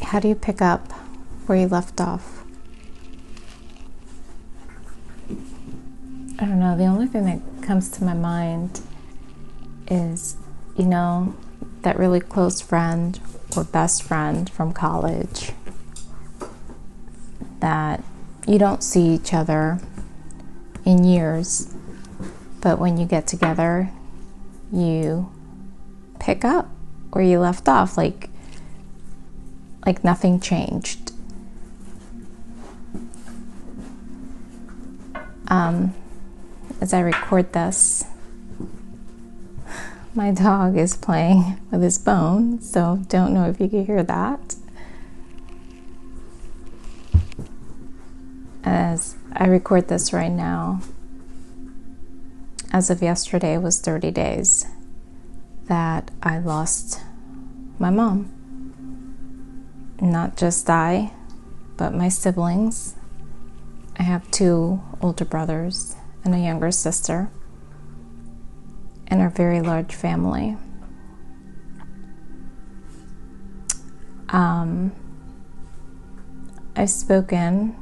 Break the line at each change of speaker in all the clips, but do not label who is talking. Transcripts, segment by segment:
how do you pick up where you left off? I don't know, the only thing that comes to my mind is, that really close friend or best friend from college that you don't see each other in years, but when you get together, you pick up where you left off, like nothing changed. As I record this, my dog is playing with his bone, so don't know if you can hear that. As I record this right now, as of yesterday, it was 30 days that I lost my mom. Not just I, but my siblings. I have 2 older brothers and a younger sister, and a very large family. I've spoken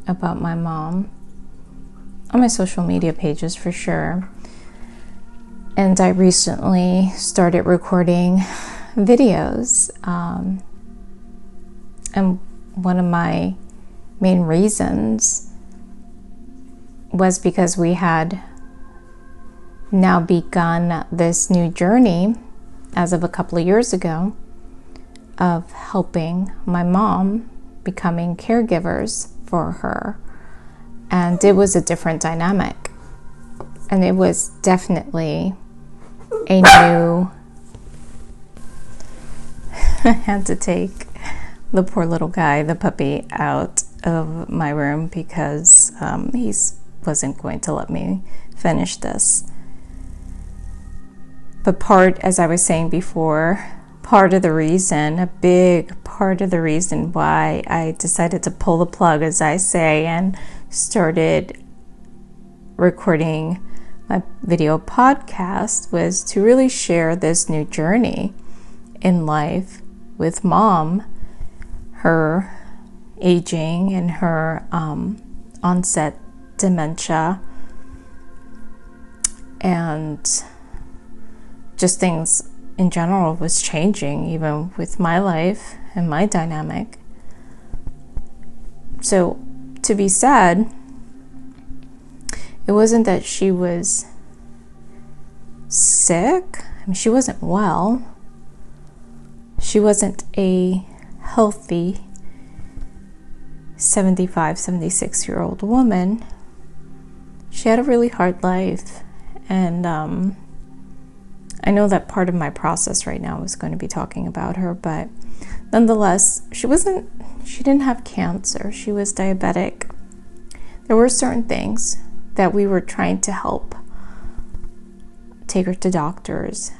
about my mom on my social media pages for sure, and I recently started recording videos, and one of my main reasons was because we had now begun this new journey as of a couple of years ago of helping my mom, becoming caregivers for her. And it was a different dynamic. And it was definitely a new... I had to take the poor little guy, the puppy, out of my room because he wasn't going to let me finish this. But as I was saying before, a big part of the reason why I decided to pull the plug, as I say, and started recording my video podcast was to really share this new journey in life with Mom, her aging and her onset dementia, and just things in general was changing, even with my life and my dynamic. So, to be said, it wasn't that she was sick. I mean, she wasn't well. She wasn't a healthy 75, 76-year-old woman. She had a really hard life, and I know that part of my process right now is going to be talking about her, but nonetheless, she didn't have cancer. She was diabetic. There were certain things that we were trying to help take her to doctors.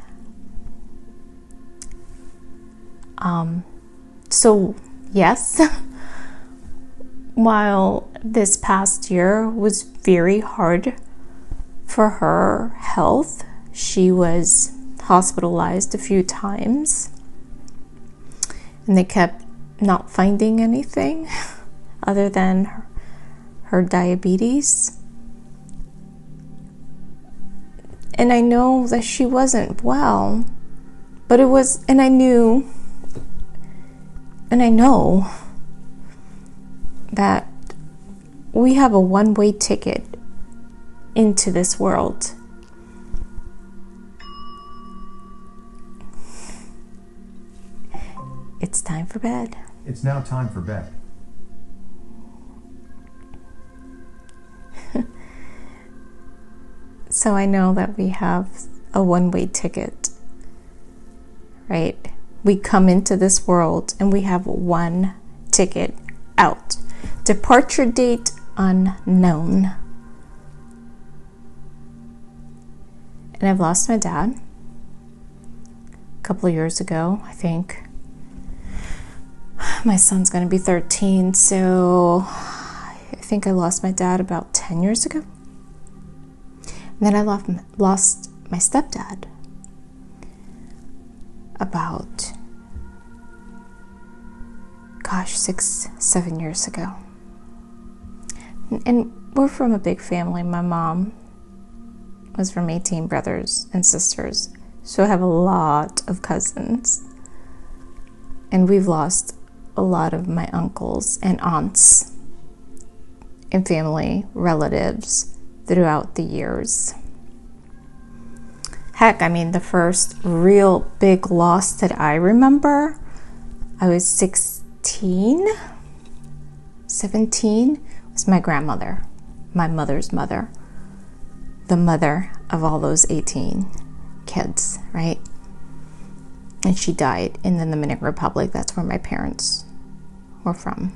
So yes, while this past year was very hard for her health, she was hospitalized a few times, and they kept not finding anything other than her diabetes. And I know that she wasn't well, but I know that we have a one-way ticket into this world. It's time for bed.
It's now time for bed.
So I know that we have a one-way ticket, right? We come into this world and we have one ticket out. Departure date unknown. And I've lost my dad a couple of years ago, I think. My son's going to be 13, so I think I lost my dad about 10 years ago. And then I lost my stepdad about gosh, 6-7 years ago. And we're from a big family. My mom was from 18 brothers and sisters, so I have a lot of cousins. And we've lost a lot of my uncles and aunts and family relatives throughout the years. Heck, I mean, the first real big loss that I remember, I was 17, was my grandmother, my mother's mother, the mother of all those 18 kids, right? And she died in the Dominican Republic. That's where my parents were from.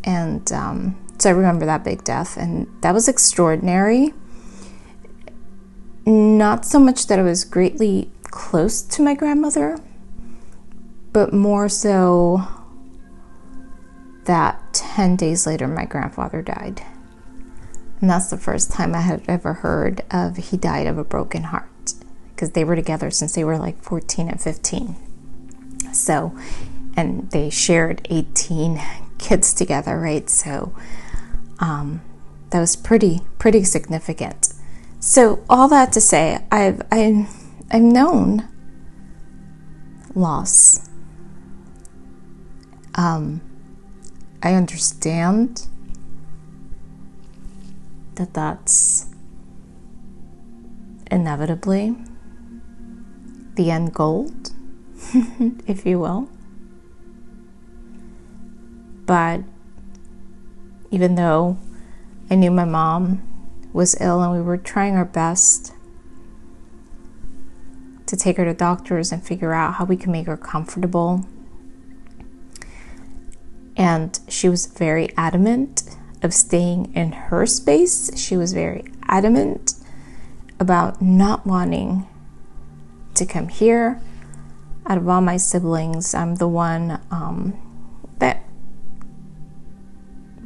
And so I remember that big death, and that was extraordinary. Not so much that I was greatly close to my grandmother, but more so that 10 days later my grandfather died. And that's the first time I had ever heard of he died of a broken heart, because they were together since they were like 14 and 15. So, and they shared 18 kids together, right? So that was pretty significant. So all that to say, I've known loss. I understand that that's inevitably the end goal, if you will. But even though I knew my mom was ill and we were trying our best to take her to doctors and figure out how we could make her comfortable, and she was very adamant of staying in her space. She was very adamant about not wanting to come here. Out of all my siblings, I'm the one that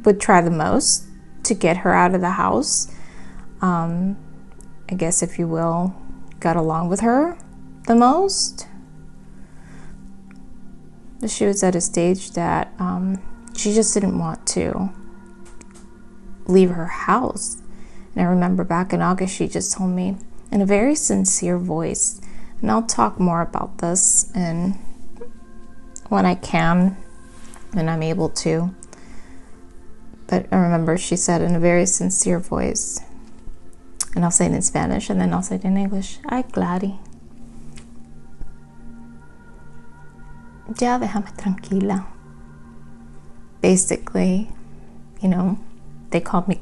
would try the most to get her out of the house. I guess, if you will, got along with her the most. But she was at a stage that she just didn't want to leave her house. And I remember back in August, she just told me in a very sincere voice, and I'll talk more about this and when I can and I'm able to. But I remember she said in a very sincere voice, and I'll say it in Spanish and then I'll say it in English, "Ay, Clary, ya déjame tranquila." Basically, you know, they called me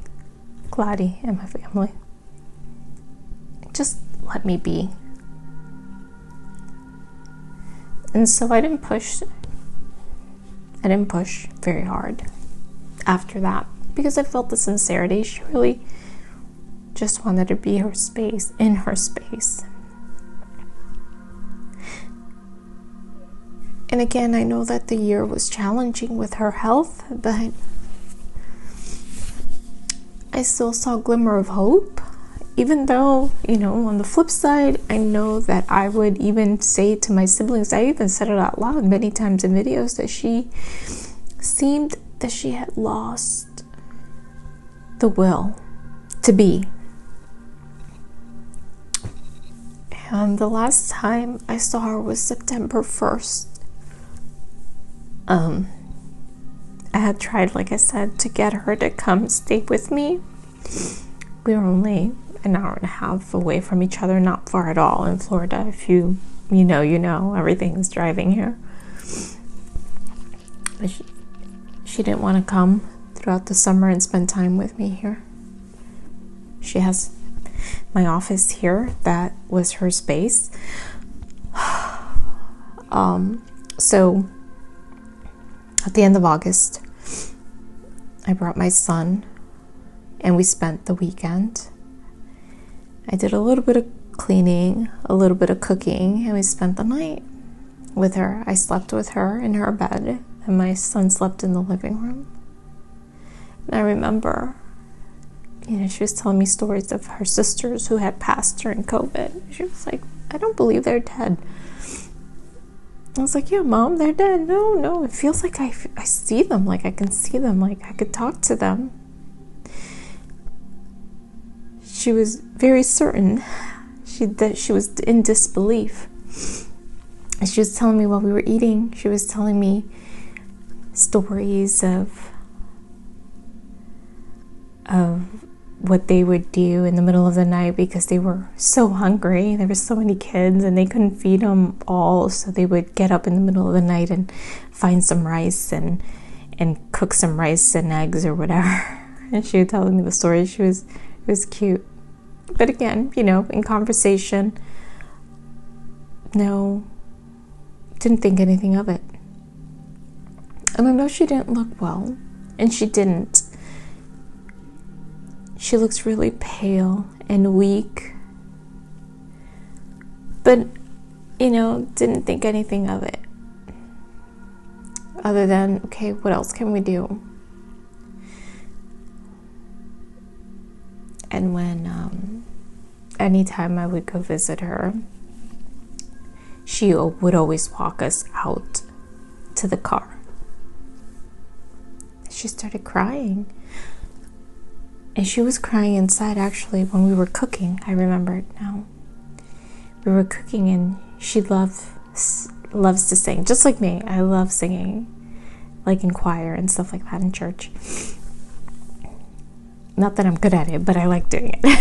Clary in my family. Just let me be. And so I didn't push very hard after that, because I felt the sincerity. She really just wanted to be her space, in her space. And again, I know that the year was challenging with her health, but I still saw a glimmer of hope. Even though, you know, on the flip side, I know that I would even say to my siblings, I even said it out loud many times in videos, that she seemed that she had lost the will to be. And the last time I saw her was September 1st. I had tried, like I said, to get her to come stay with me. We were only an hour and a half away from each other, not far at all in Florida. If you know, everything's driving here. But she didn't want to come throughout the summer and spend time with me here. She has my office here. That was her space. So at the end of August, I brought my son and we spent the weekend. I did a little bit of cleaning, a little bit of cooking, and we spent the night with her. I slept with her in her bed, and my son slept in the living room. And I remember, she was telling me stories of her sisters who had passed during COVID. She was like, I don't believe they're dead. I was like, yeah, Mom, they're dead. No, it feels like I see them, like I can see them, like I could talk to them. She was very certain that she was in disbelief. And she was telling me while we were eating, she was telling me stories of what they would do in the middle of the night because they were so hungry. There were so many kids and they couldn't feed them all, so they would get up in the middle of the night and find some rice and cook some rice and eggs or whatever. And she was telling me the story. It was cute. But again, in conversation, no, didn't think anything of it. And I know she didn't look well, and she didn't. She looks really pale and weak. But, didn't think anything of it. Other than, okay, what else can we do? And when, anytime I would go visit her, she would always walk us out to the car. She started crying. And she was crying inside, actually, when we were cooking. I remember it now. We were cooking, and she loves to sing, just like me. I love singing, like in choir and stuff like that in church. Not that I'm good at it, but I like doing it.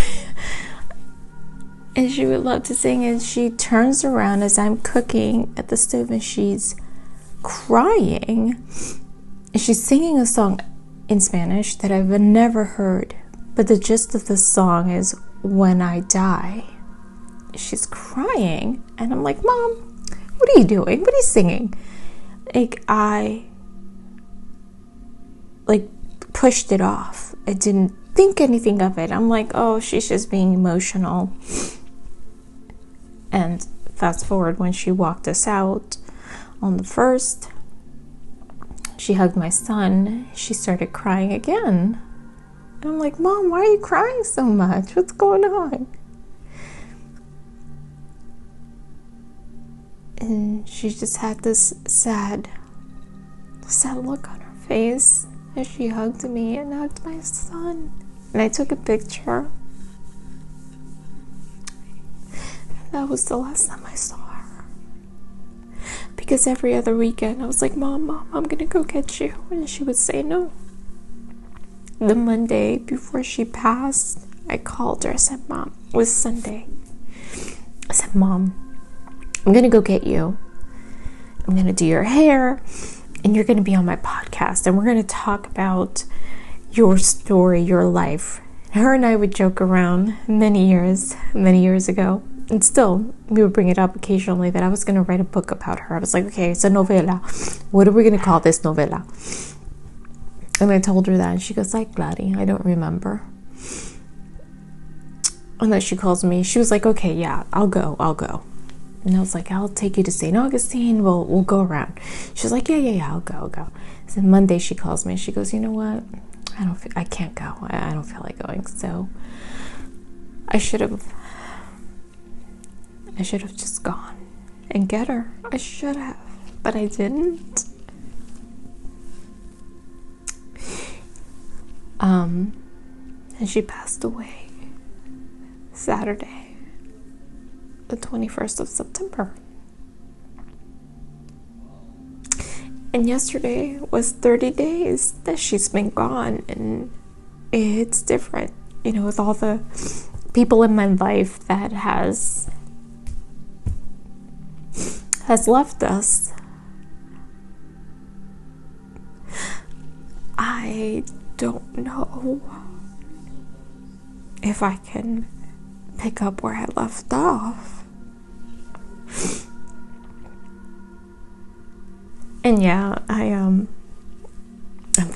And she would love to sing, and she turns around as I'm cooking at the stove, and she's crying. And she's singing a song in Spanish that I've never heard. But the gist of the song is, "When I die." She's crying, and I'm like, Mom, what are you doing? What are you singing? I pushed it off. I didn't think anything of it. I'm like, oh, she's just being emotional. And fast forward, when she walked us out on the 1st, she hugged my son. She started crying again. And I'm like, Mom, why are you crying so much? What's going on? And she just had this sad look on her face as she hugged me and hugged my son. And I took a picture. That was the last time I saw her. Because every other weekend I was like, Mom, I'm gonna go get you. And she would say no. The Monday before she passed, I called her. I said, Mom, it was Sunday. I said, Mom, I'm gonna go get you. I'm gonna do your hair, and you're gonna be on my podcast, and we're gonna talk about your story, your life. Her and I would joke around many years ago, and still we would bring it up occasionally, that I was gonna write a book about her. I was like, okay, it's a novela. What are we gonna call this novela? And I told her that, and she goes, like, Glady, I don't remember. And then she calls me. She was like, okay, yeah, I'll go. And I was like, I'll take you to St. Augustine. We'll go around. She was like, yeah, I'll go. So Monday she calls me. She goes, you know what? I can't go. I don't feel like going. So I should have just gone and get her. I should have, but I didn't. And she passed away Saturday, the 21st of September. And yesterday was 30 days that she's been gone, and it's different, with all the people in my life that has left us. I don't know if I can pick up where I left off. And yeah, I'm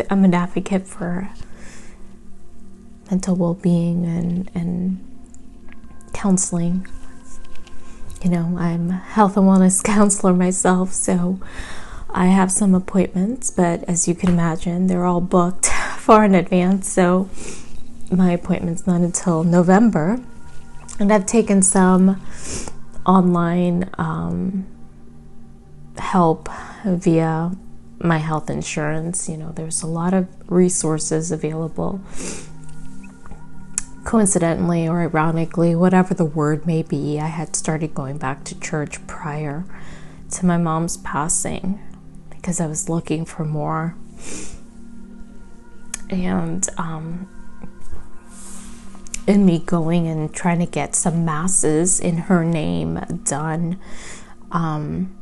an advocate for mental well-being and counseling. I'm a health and wellness counselor myself, so I have some appointments, but as you can imagine, they're all booked far in advance, so my appointment's not until November. And I've taken some online help via my health insurance. You know, there's a lot of resources available. Coincidentally or ironically, whatever the word may be, I had started going back to church prior to my mom's passing because I was looking for more. And in me going and trying to get some masses in her name done, and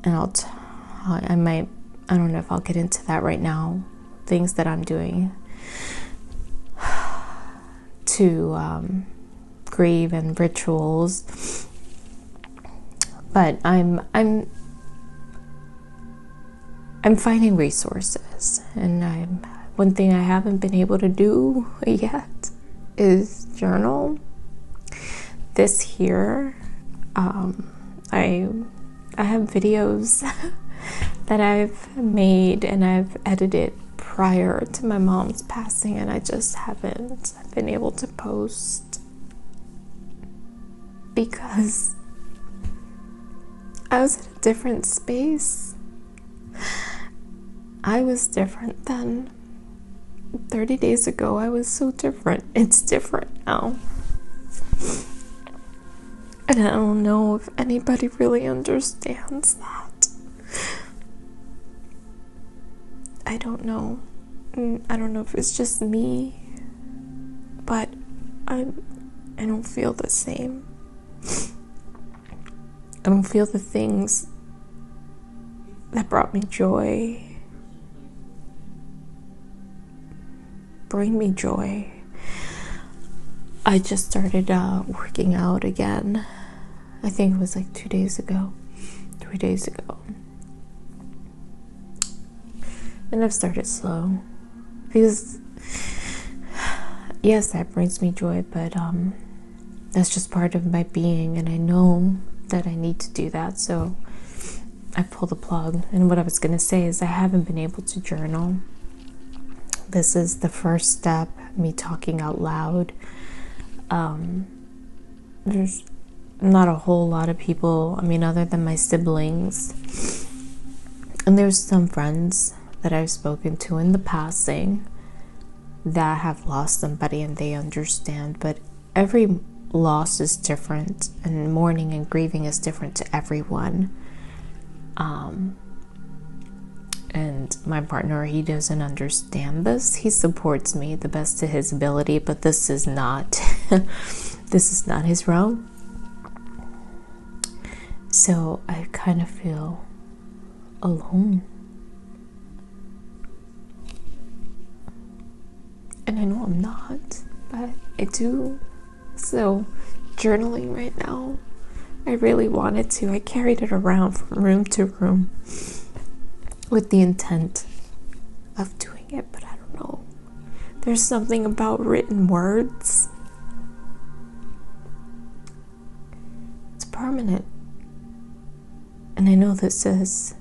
I don't know if I'll get into that right now, things that I'm doing to grieve and rituals, but I'm finding resources, and one thing I haven't been able to do yet is journal. This here, I have videos that I've made and I've edited prior to my mom's passing, and I just haven't been able to post because I was in a different space. I was different then. 30 days ago, I was so different. It's different now. And I don't know if anybody really understands that. I don't know. I don't know if it's just me, but I don't feel the same. I don't feel the things that brought me joy bring me joy. I just started working out again. I think it was like 3 days ago. And I've started slow because yes, that brings me joy, but that's just part of my being, and I know that I need to do that, so I pulled the plug. And what I was going to say is I haven't been able to journal. This is the first step, me talking out loud. There's not a whole lot of people, other than my siblings. And there's some friends that I've spoken to in the passing that have lost somebody and they understand. But every loss is different, and mourning and grieving is different to everyone. And my partner, he doesn't understand this. He supports me the best to his ability, but this is not his realm. So I kind of feel alone. And I know I'm not, but I do. So journaling right now, I really wanted to. I carried it around from room to room with the intent of doing it, but I don't know. There's something about written words. It's permanent. And I know this is.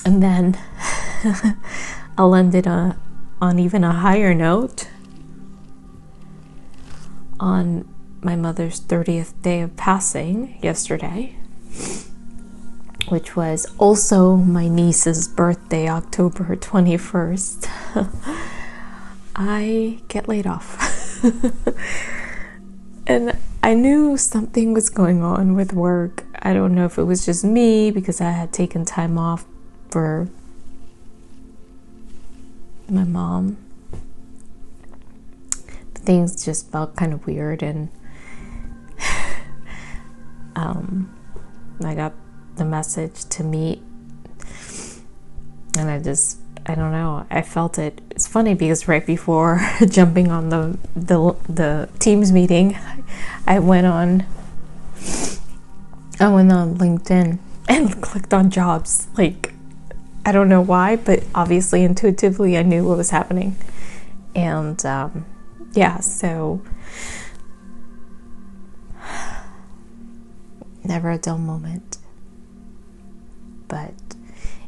And then I'll end it on even a higher note. On my mother's 30th day of passing yesterday, which was also my niece's birthday, October 21st, I get laid off. And I knew something was going on with work. I don't know if it was just me because I had taken time off for my mom. Things just felt kind of weird, and I got the message to meet, and I don't know, I felt it. It's funny because right before jumping on the Teams meeting, I went on LinkedIn and clicked on jobs. Like, I don't know why, but obviously intuitively I knew what was happening. And yeah, so never a dull moment. But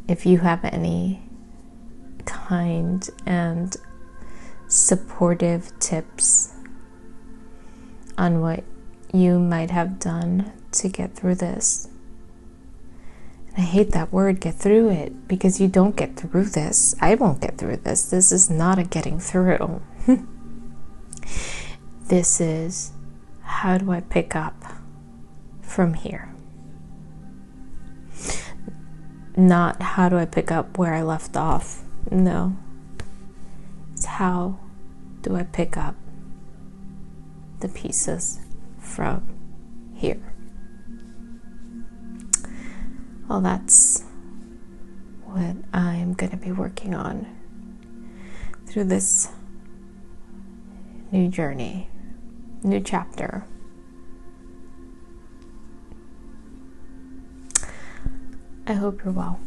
if you have any kind and supportive tips on what you might have done to get through this. And I hate that word, get through it, because you don't get through this. I won't get through this. This is not a getting through. This is, how do I pick up from here? Not how do I pick up where I left off. No. It's how do I pick up the pieces from here. Well, that's what I'm going to be working on through this new journey, new chapter. I hope you're well.